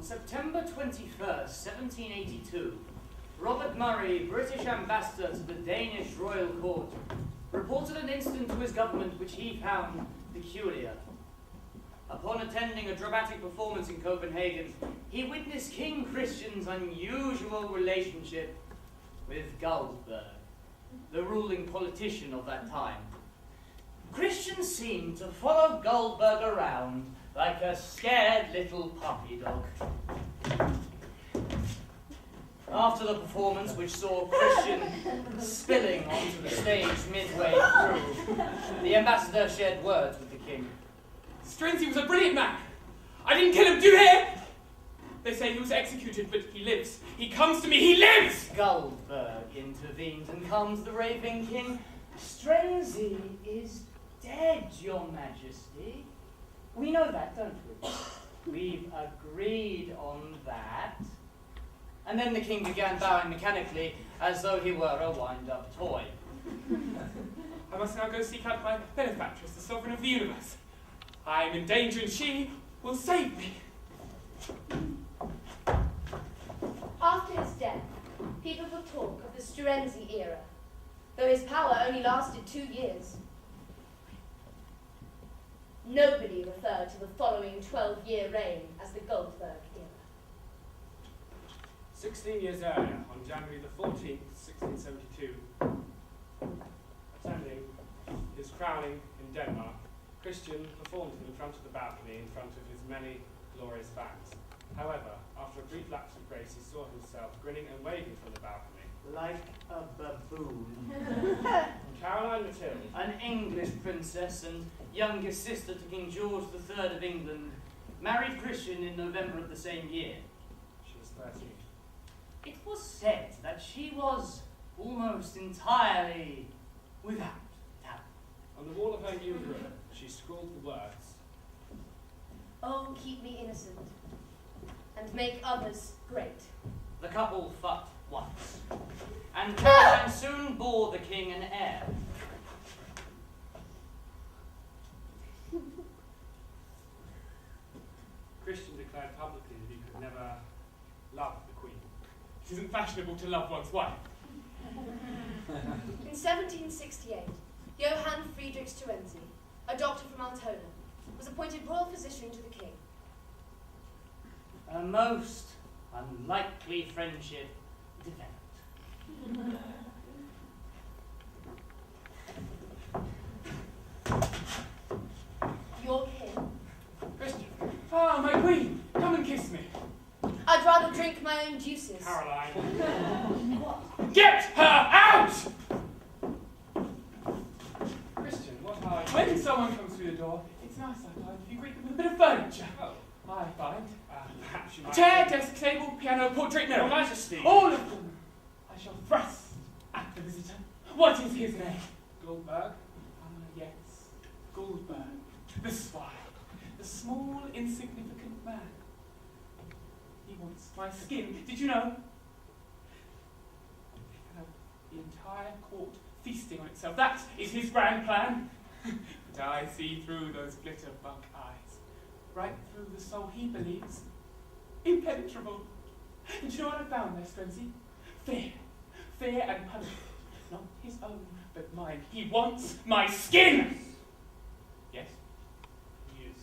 September 21st, 1782, Robert Murray, British ambassador to the Danish royal court, reported an incident to his government which he found peculiar. Upon attending a dramatic performance in Copenhagen, he witnessed King Christian's unusual relationship with Goldberg, the ruling politician of that time. Christian seemed to follow Goldberg around like a scared little puppy dog. After the performance, which saw Christian spilling onto the stage midway through, the ambassador shared words with the king. Strenzy was a brilliant man. I didn't kill him, do you hear? They say he was executed, but he lives. He comes to me, he lives! Goldberg intervened, and comes the raving king. Strenzy is dead, your majesty. We know that, don't we? We've agreed on that. And then the king began bowing mechanically, as though he were a wind-up toy. I must now go seek out my benefactress, the sovereign of the universe. I am in danger, and she will save me. After his death, people will talk of the Strenzy era, though his power only lasted 2 years. Nobody referred to the following 12-year reign as the Goldberg era. 16 years earlier, on January the 14th, 1672, attending his crowning in Denmark, Christian performed in front of the balcony in front of his many glorious fans. However, after a brief lapse of grace, he saw himself grinning and waving from the balcony. Like a baboon. Caroline Matilde, An English princess and youngest sister to King George III of England, married Christian in November of the same year. she was 13. It was said that she was almost entirely without talent. On the wall of her new room, she scrawled the words, Oh, keep me innocent, and make others great. The couple fucked once, and Caroline soon bore the king an heir. Christian declared publicly that he could never love the Queen. It isn't fashionable to love one's wife. In 1768, Johann Friedrich Strenzy, a doctor from Altona, was appointed royal physician to the king. A most unlikely friendship developed. Your king? Christian. Ah, my queen, come and kiss me. I'd rather drink my own juices. Caroline, Get her out! Christian, what are you? When someone comes through the door, it's nice, I find, if you greet them with a bit of furniture. Oh, I find perhaps you might... chair, desk, table, piano, portrait, mirror. Your Majesty. All of them. I shall thrust at the visitor. What is his name? Goldberg. Yes, Goldberg. The spy. The small, insignificant man. He wants my skin. Did you know? The entire court feasting on itself. That is his grand plan. But I see through those glitter-bug eyes. Right through the soul he believes. Impenetrable. And do you know what I found there, Strenzy? Fear. Fear and punishment. Not his own, but mine. He wants my skin! Yes? He is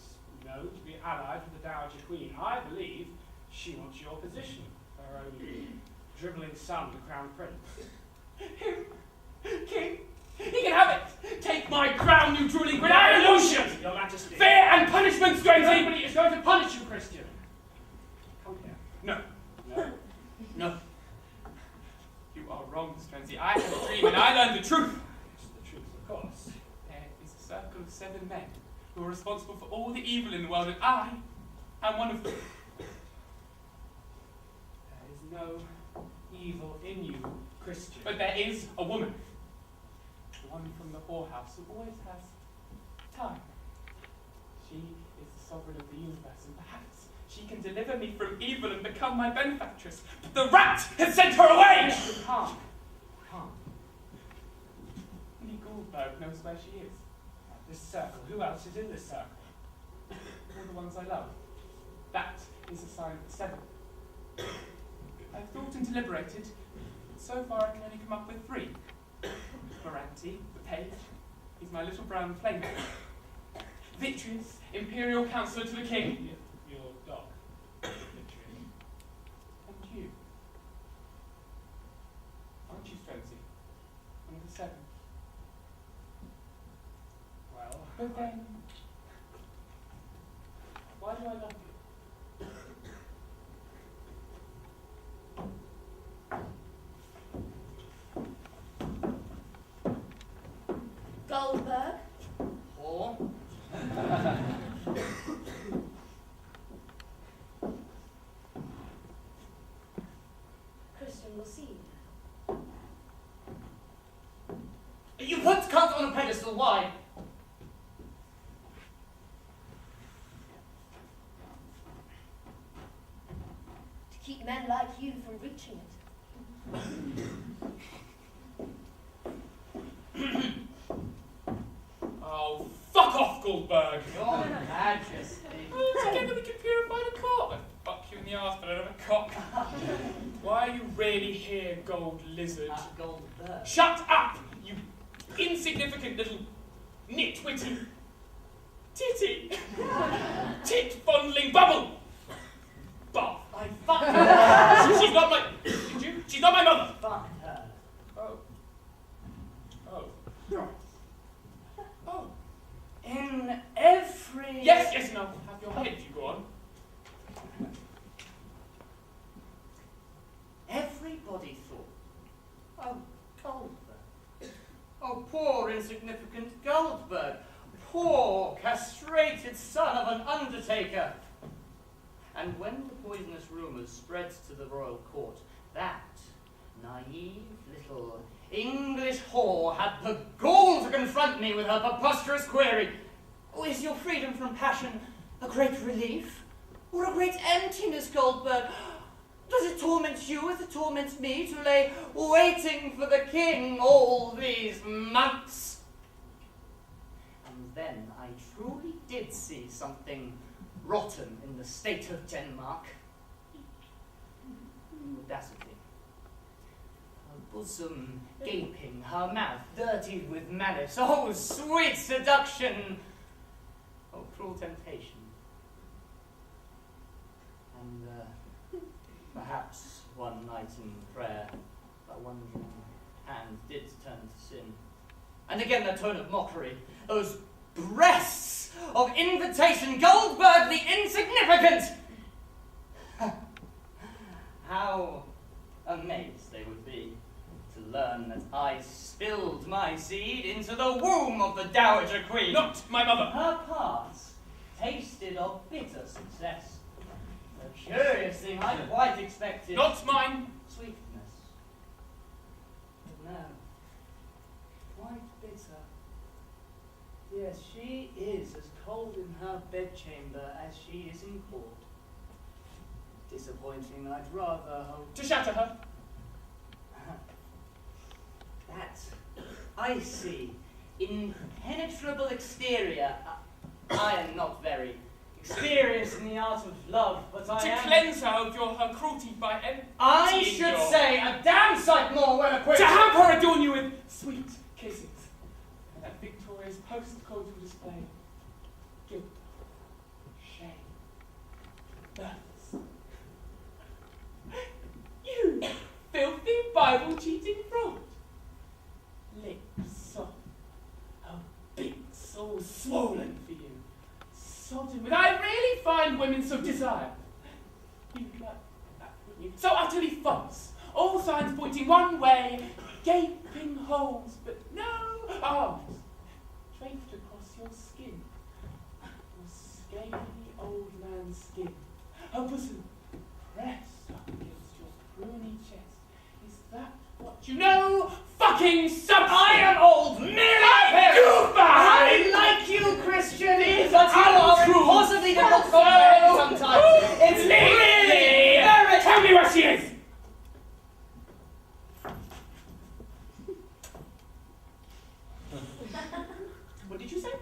known to be allied with the Dowager Queen. I believe she wants your position, her own dribbling son, the Crown Prince. Him? King? He can have it! Take my crown, you drooling grin! Illusion! Your Majesty. Fear and punishment, Strenzy! Nobody is going to punish you, Christian. Come here. No. No. No. You are wrong, Strenzy. I had a dream and I learned the truth. It's the truth, of course. There is a circle of 7 men who are responsible for all the evil in the world, and I am one of them. There is no evil in you, Christian. But there is a woman. One from the whorehouse who always has time. She is the sovereign of the universe, and perhaps she can deliver me from evil and become my benefactress. But the rat has sent her away! Calm. Calm. Only Goldberg knows where she is. This circle. Who else is in this circle? All the ones I love. That is a sign of the 7. I've thought and deliberated, but so far I can only come up with 3. Moranti, the page, is my little brown flame. Vitreous, imperial counsellor to the king. Your dog. Vitreous. And you. Aren't you, Strenzy? One of the 7. Well, But then, why do I love you? Goldberg? Or Christian will see you now. you put Kant on a pedestal, why? To keep men like you from reaching it. Oh, fuck off, Goldberg! Your Majesty. Together we can purify the cock. And fuck you in the arse, but I don't have a cock. Why are you really here, gold lizard? Goldberg. Shut up, you insignificant little nitwitty titty tit fondling bubble. Bath. I fucked her. She's not my. Did you? She's not my mother. Fucked her. Oh. Oh. Oh. In every... Yes, and I'll have your head if you go on. Everybody thought, oh, Goldberg. Oh, poor insignificant Goldberg. Poor castrated son of an undertaker. And when the poisonous rumours spread to the royal court, that naive little English whore had the gall to confront me with her preposterous query. Oh, is your freedom from passion a great relief? Or a great emptiness, Goldberg? Does it torment you as it torments me to lay waiting for the king all these months? And then I truly did see something rotten in the state of Denmark. Audacity. Her bosom gaping, her mouth dirtied with malice. Oh, sweet seduction! Oh, cruel temptation. And perhaps one night in prayer, that wandering hand did turn to sin. And again that tone of mockery, those breasts of invitation, Goldberg the insignificant! How amazed they would be to learn that I spilled my seed into the womb of the Dowager Queen. Not my mother. Her parts tasted of bitter success. A curious thing I quite expected. Not mine. Sweetness. But no. Quite bitter. Yes, she is as cold in her bedchamber as she is in court. Disappointing, I'd rather hope. To shatter her. That icy, impenetrable exterior. I am not very experienced in the art of love, but I To am... cleanse her of her cruelty by emptying I should say a damn sight more well equipped. To have her adorn you with sweet kisses. And that Victoria's post-cultural display. Guilt. Shame. Births. You filthy Bible-cheating fraud. Lips soft. Her bits all swollen for you. Sodden with. I really find women so desirable. You'd like that, wouldn't you? So utterly false. All signs pointing one way. Gaping holes, but no arms. Draped across your skin. Your scaly old man's skin. Her bosom pressed up against your pruny chest. Is that what you know? Fucking substance! I am old, merely I like you, Christian, but you are impossibly difficult to comprehend sometimes. It's really very... Tell me where she is! What did you say?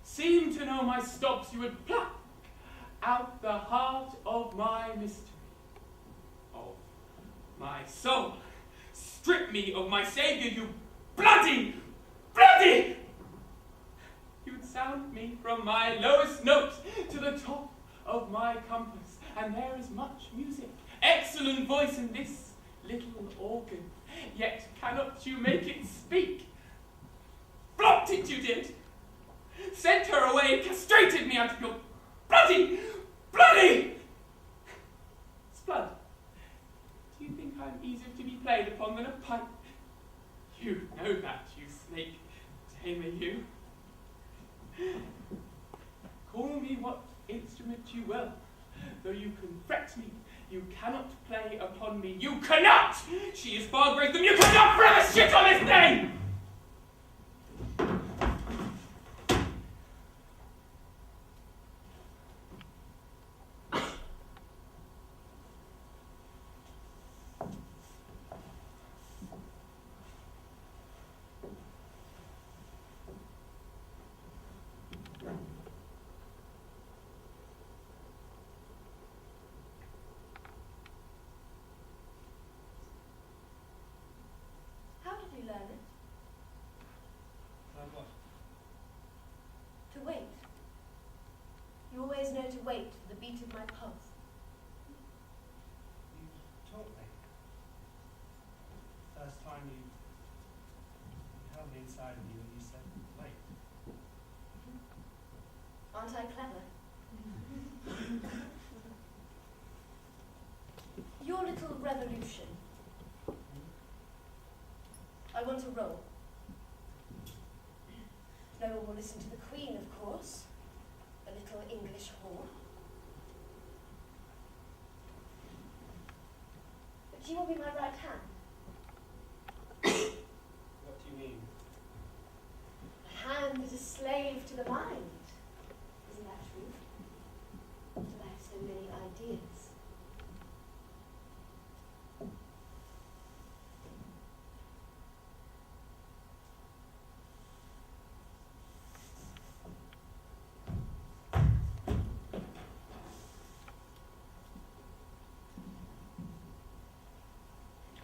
seem to know my stops, you would pluck out the heart of my mystery, of my soul. Strip me of my Saviour, you bloody! You would sound me from my lowest note to the top of my compass, and there is much music, excellent voice in this little organ, yet cannot you make it speak? Blocked it you did, sent her away, castrated me out of your bloody! Splud, do you think I'm easier to be played upon than a pipe? You know that, you snake tamer, you. Call me what instrument you will, though you can fret me, you cannot play upon me. You cannot! She is far greater than you cannot forever shit on his name! Learn it. Learn what? To wait. You always know to wait for the beat of my pulse. You taught me. First time you held me inside of you and you said, wait. Aren't I clever? Your little revolution. I want a role. No one will listen to the Queen, of course. A little English whore. But you will be my right hand. What do you mean? A hand that is slave to the mind. Isn't that true? But I have so many ideas.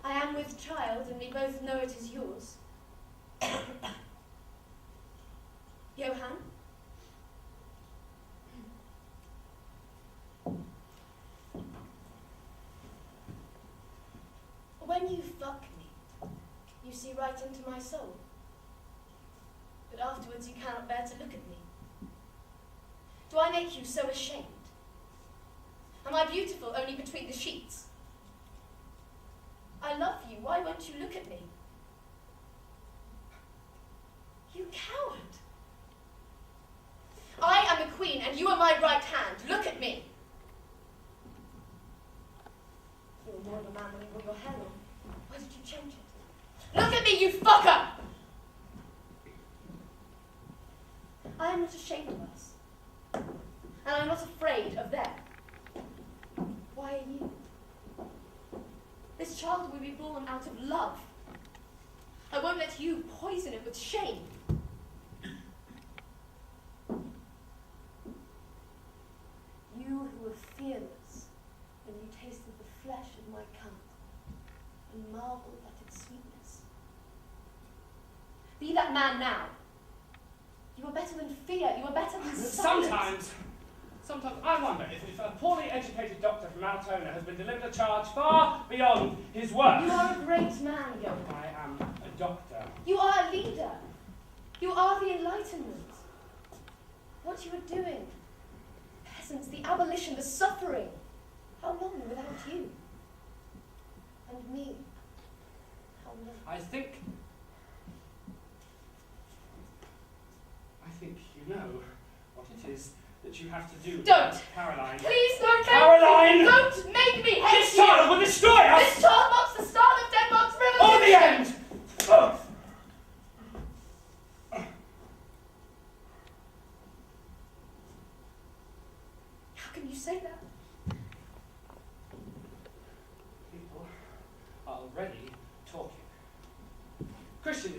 I am with child, and we both know it is yours. Johann? When you fuck me, you see right into my soul. But afterwards you cannot bear to look at me. Do I make you so ashamed? Am I beautiful only between the sheets? I love you, why won't you look at me? You coward! I am a queen and you are my right hand. Look at me! You were more of a man when you wore your hair long. Why did you change it? Look at me, you fucker! I am not ashamed of us. And I'm not afraid of them. Why are you? This child will be born out of love. I won't let you poison it with shame. You who were fearless when you tasted the flesh of my cunt and marveled at its sweetness. Be that man now. You are better than fear. You are better than silence. Sometimes I wonder if a poorly educated doctor from Altona has been delivered a charge far beyond his worth. You are a great man, Johann. I am a doctor. You are a leader. You are the Enlightenment. What you are doing. Peasants, the abolition, the suffering. How long without you? And me. How long? I think you know what it is that you have to do. Don't! Caroline. Please don't Caroline! Don't make me hate This child will destroy us! This child marks the start of Denmark's revolution! Or the end! Both! How can you say that? People are already talking. Christian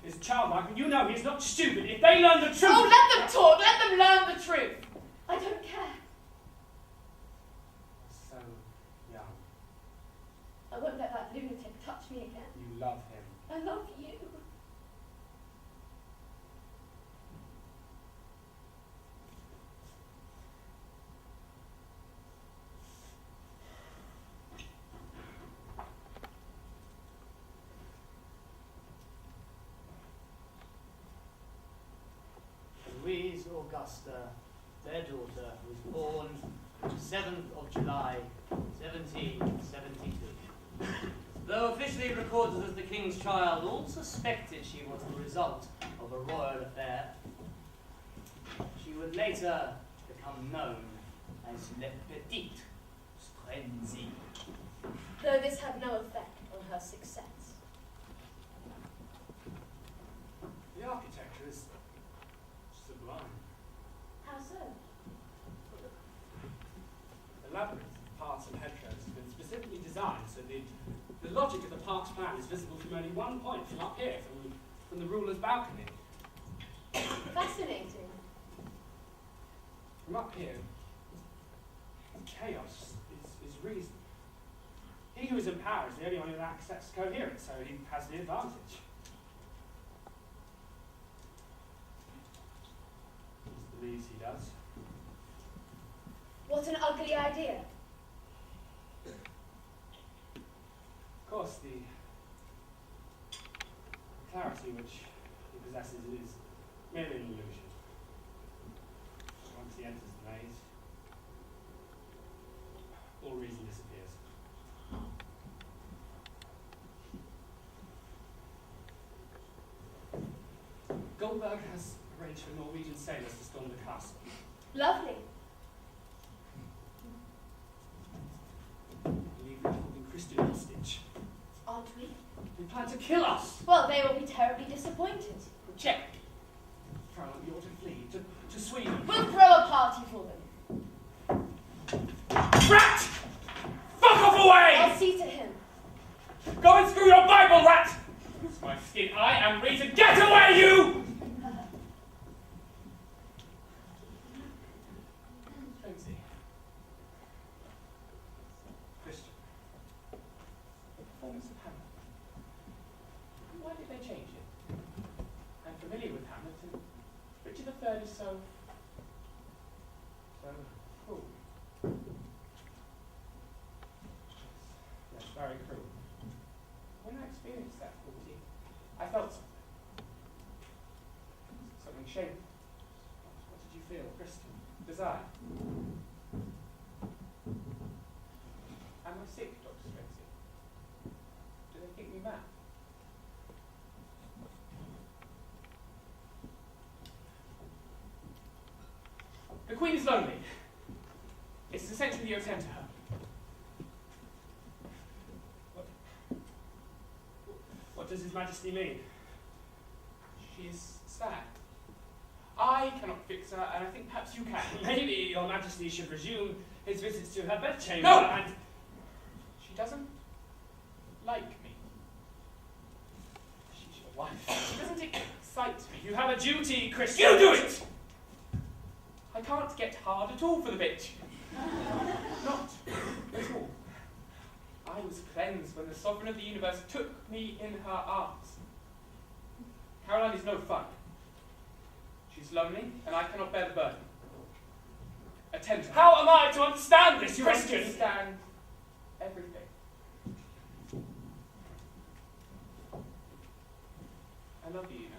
is is childlike, and you know he's not stupid. If they learn the truth... Oh, let them talk! Let them learn the truth! I don't care. So young. I won't let that lunatic touch me again. You love him. I love you. Louise Augusta, their daughter, was born on the 7th of July, 1772. Though officially recorded as the king's child, all suspected she was the result of a royal affair. She would later become known as Le Petit Strenzy. Though this had no effect on her success. The architecture is sublime. How so? The labyrinth of paths and hedgerows has been specifically designed so the logic of the park's plan is visible from only one point, from up here, from the ruler's balcony. Fascinating. From up here, chaos is reason. He who is in power is the only one who accepts coherence, so he has the advantage. He believes he does. What an ugly idea. Of course, the clarity which he possesses is merely an illusion. Once he enters the maze, all reason disappears. Goldberg has arranged for Norwegian sailors to storm the castle. Lovely. I believe we're holding Christian hostage. Aren't we? They plan to kill us! Well, they will be terribly disappointed. Check. Frau, you ought to flee to Sweden. We'll throw a party for them. Rat! Fuck off away! I'll see to him. Go and screw your Bible, rat! It's my skin, I am reason. Get away, you! Rosie. Christian. The performance of Hamlet. Why did they change it? I'm familiar with Hamlet, and Richard III is so cruel. Yes, very cruel. When I experienced that cruelty, I felt something shameful. What did you feel, Christian? Desire? Am I sick, Dr. Spencer? Do they think me mad? The Queen is lonely. It's essentially you attend to her. What does His Majesty mean? She is sad. I cannot fix her, and I think perhaps you can. Maybe Your Majesty should resume his visits to her bedchamber. No! And she doesn't like me. She's your wife. She doesn't excite me. You have a duty, Christian. You do it! I can't get hard at all for the bitch. Not at all. I was cleansed when the sovereign of the universe took me in her arms. Caroline is no fun. She's lonely, and I cannot bear the burden. Attend to her. How am I to understand this, Christian? You understand everything. I love you, you know.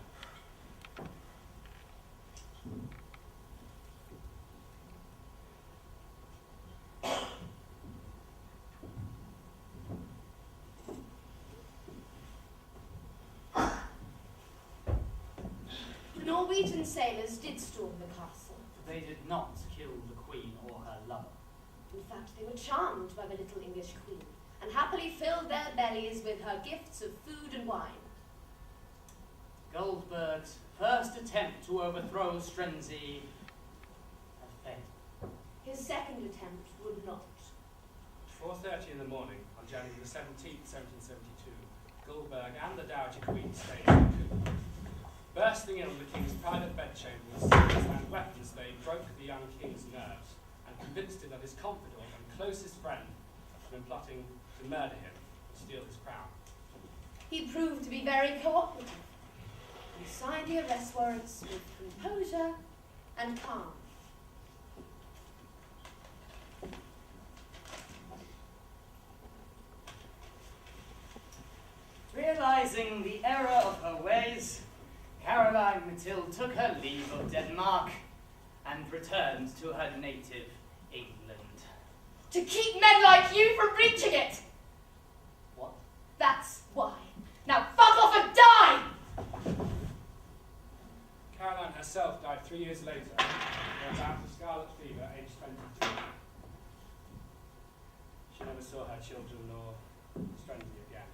The Norwegian sailors did storm the castle. They did not kill the queen or her lover. In fact, they were charmed by the little English queen and happily filled their bellies with her gifts of food and wine. Goldberg's first attempt to overthrow Strenzy had failed. His second attempt would not. At 4:30 in the morning, on January the 17th, 1772, Goldberg and the Dowager Queen stayed in the coop. Bursting in on the king's private bedchamber with swords and weapons, they broke the young king's nerves and convinced him that his confidant and closest friend had been plotting to murder him and steal his crown. He proved to be very cooperative. He signed the arrest warrants with composure and calm. Realizing the error of her ways, Caroline Mathilde took her leave of Denmark and returned to her native England. To keep men like you from reaching it! What? That's why. Now fuck off and die! Caroline herself died 3 years later in a bout of scarlet fever, aged 22. She never saw her children nor Strenzy again.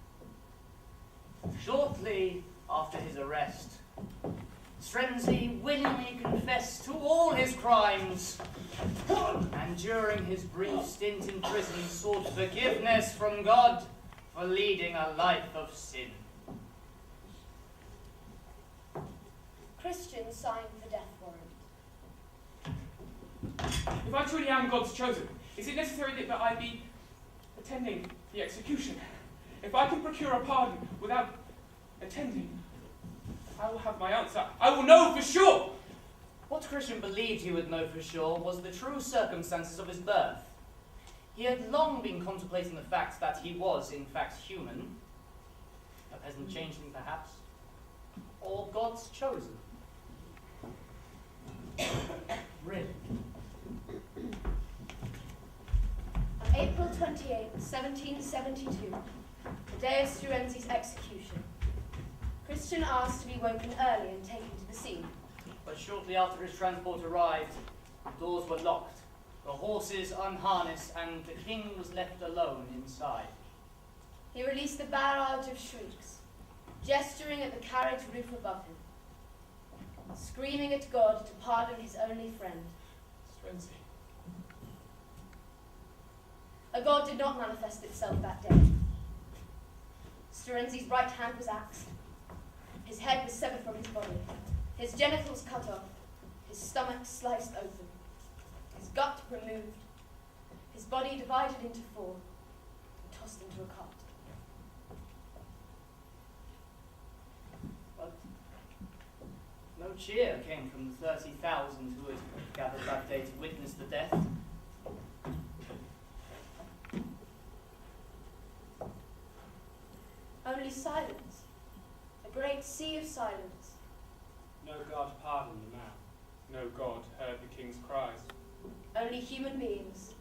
Shortly after his arrest, Strenzy willingly confessed to all his crimes, and during his brief stint in prison sought forgiveness from God for leading a life of sin. Christian signed the death warrant. If I truly am God's chosen, is it necessary that I be attending the execution? If I can procure a pardon without attending, I will have my answer. I will know for sure! What Christian believed he would know for sure was the true circumstances of his birth. He had long been contemplating the fact that he was, in fact, human, a peasant changeling perhaps, or God's chosen. Really? On April 28, 1772, the day of Strenzy's execution, Christian asked to be woken early and taken to the scene. But shortly after his transport arrived, the doors were locked, the horses unharnessed, and the king was left alone inside. He released a barrage of shrieks, gesturing at the carriage roof above him, screaming at God to pardon his only friend. Strenzy. A god did not manifest itself that day. Strenzy's right hand was axed, his head was severed from his body, his genitals cut off, his stomach sliced open, his gut removed, his body divided into four, and tossed into a cart. But no cheer came from the 30,000 who had gathered that day to witness the death. Only silence, a great sea of silence. No God pardoned the man. No God heard the king's cries. Only human beings